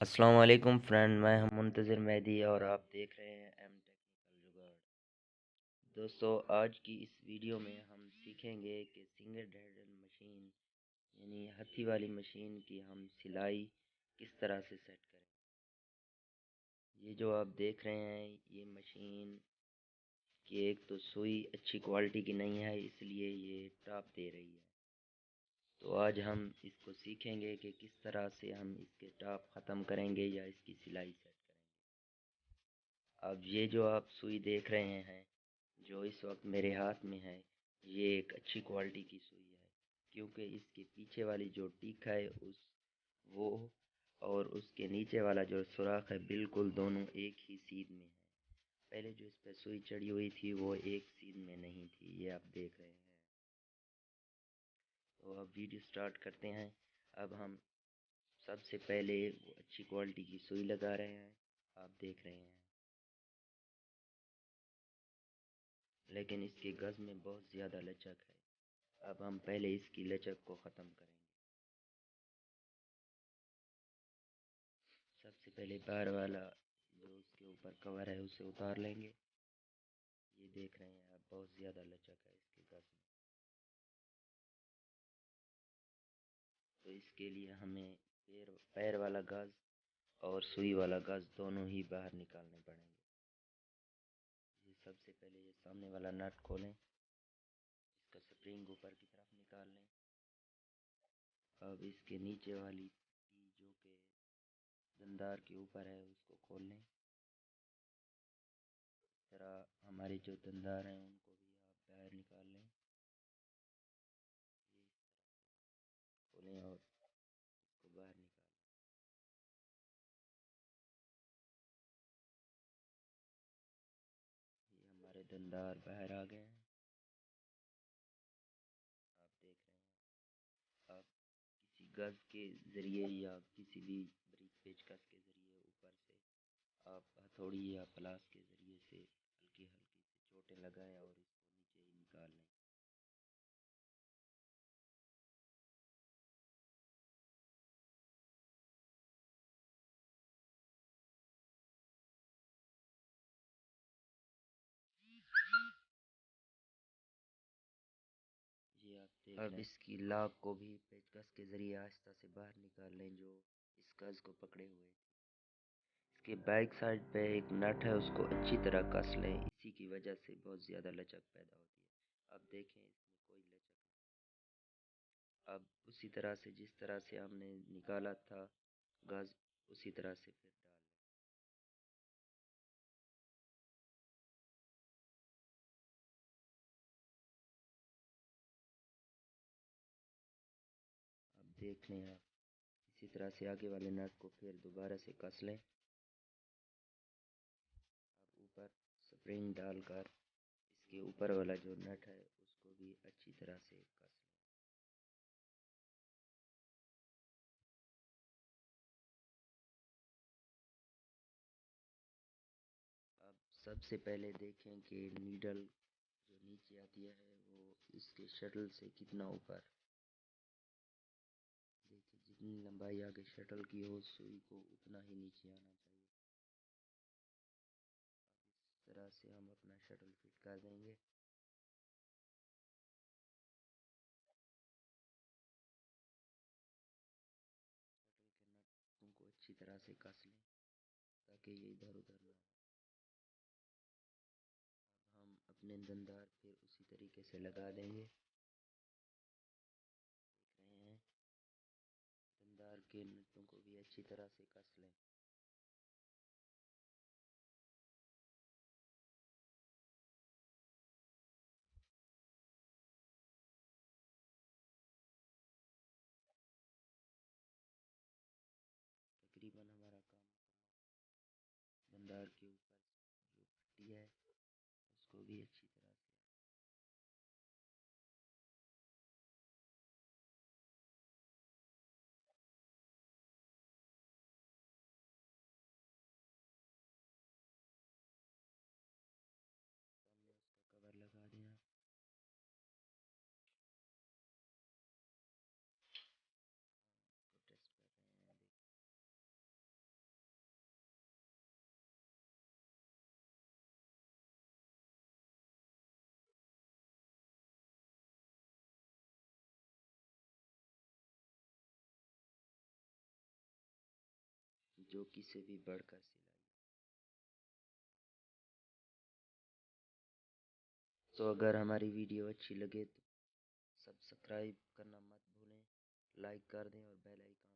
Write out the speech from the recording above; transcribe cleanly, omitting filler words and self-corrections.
अस्सलाम वालेकुम फ्रेंड, मैं हूं मुंतज़िर मेहदी और आप देख रहे हैं एम टेक्निकल जुगाड़। दोस्तों, आज की इस वीडियो में हम सीखेंगे कि सिंगल हेडेड मशीन यानी हथी वाली मशीन की हम सिलाई किस तरह से सेट करें। ये जो आप देख रहे हैं ये मशीन की एक तो सुई अच्छी क्वालिटी की नहीं है, इसलिए ये टाप दे रही है। तो आज हम इसको सीखेंगे कि किस तरह से हम इसके टाप ख़त्म करेंगे या इसकी सिलाई सेट करेंगे। अब ये जो आप सुई देख रहे हैं जो इस वक्त मेरे हाथ में है, ये एक अच्छी क्वालिटी की सुई है, क्योंकि इसके पीछे वाली जो टीक है उस वो और उसके नीचे वाला जो सुराख है बिल्कुल दोनों एक ही सीध में है। पहले जो इस पर सुई चढ़ी हुई थी वो एक सीध में नहीं थी, ये आप देख रहे हैं। तो अब वीडियो स्टार्ट करते हैं। अब हम सबसे पहले वो अच्छी क्वालिटी की सुई लगा रहे हैं, आप देख रहे हैं, लेकिन इसके गज में बहुत ज़्यादा लचक है। अब हम पहले इसकी लचक को ख़त्म करेंगे। सबसे पहले बाहर वाला जो उसके ऊपर कवर है उसे उतार लेंगे। ये देख रहे हैं आप, बहुत ज़्यादा लचक है इसके गज में। तो इसके लिए हमें पैर वाला गज और सुई वाला गज दोनों ही बाहर निकालने पड़ेंगे। ये सबसे पहले ये सामने वाला नट खोलें, इसका स्प्रिंग ऊपर की तरफ निकाल लें। अब इसके नीचे वाली जो कि दंदार के ऊपर है उसको खोल लें। इस तरह हमारे जो दंदार हैं उनको भी आप बाहर निकाल लें। ये खोलें और इसको बाहर निकालें। ये हमारे दंदार बाहर आ गए हैं, आप देख रहे हैं। आप किसी गज के ज़रिए या किसी भी ब्रिज पेचकस के ज़रिए ऊपर से आप हथौड़ी या प्लास के ज़रिए से हल्की हल्की से चोटें लगाएं और इसको नीचे ही निकाल लें। ये आप देख अब इसकी लाक को भी पेचकस के ज़रिए आहिस्ता से बाहर निकाल लें जो इस गज को पकड़े हुए थे। इसके बैक साइड पे एक नट है, उसको अच्छी तरह कस लें, इसी की वजह से बहुत ज़्यादा लचक पैदा होती है। अब देखें इसमें कोई लचक नहीं। अब उसी तरह से जिस तरह से हमने निकाला था गज, उसी तरह से फिर डाल लें। अब देख लें आप, इसी तरह से आगे वाले नट को फिर दोबारा से कस लें। अब ऊपर स्प्रिंग डालकर इसके ऊपर वाला जो नट है उसको भी अच्छी तरह से कस लें। अब सबसे पहले देखें कि नीडल जो नीचे आती है वो इसके शटल से कितना ऊपर। देखिए, जितनी लंबाई आगे शटल की हो सुई को उतना ही नीचे आना चाहिए। इस तरह से हम अपना शटल फिट कर देंगे। शटल के नटों को अच्छी तरह से कस लें ताकि ये इधर उधर ना हो। अब हम अपने दंदार फिर उसी तरीके से लगा देंगे। देख रहे हैं, दंदार के नटों को भी अच्छी तरह से कस लें। तकरीबन हमारा काम दंदार के ऊपर जो पट्टी है उसको भी अच्छी तरह से हमने उसका कवर लगा दिया। इसको टेस्ट कर रहे हैं, देख जो कि से भी बढ़कर सिलाई। तो अगर हमारी वीडियो अच्छी लगे तो सब्सक्राइब करना मत भूलें, लाइक कर दें और बेल आइकन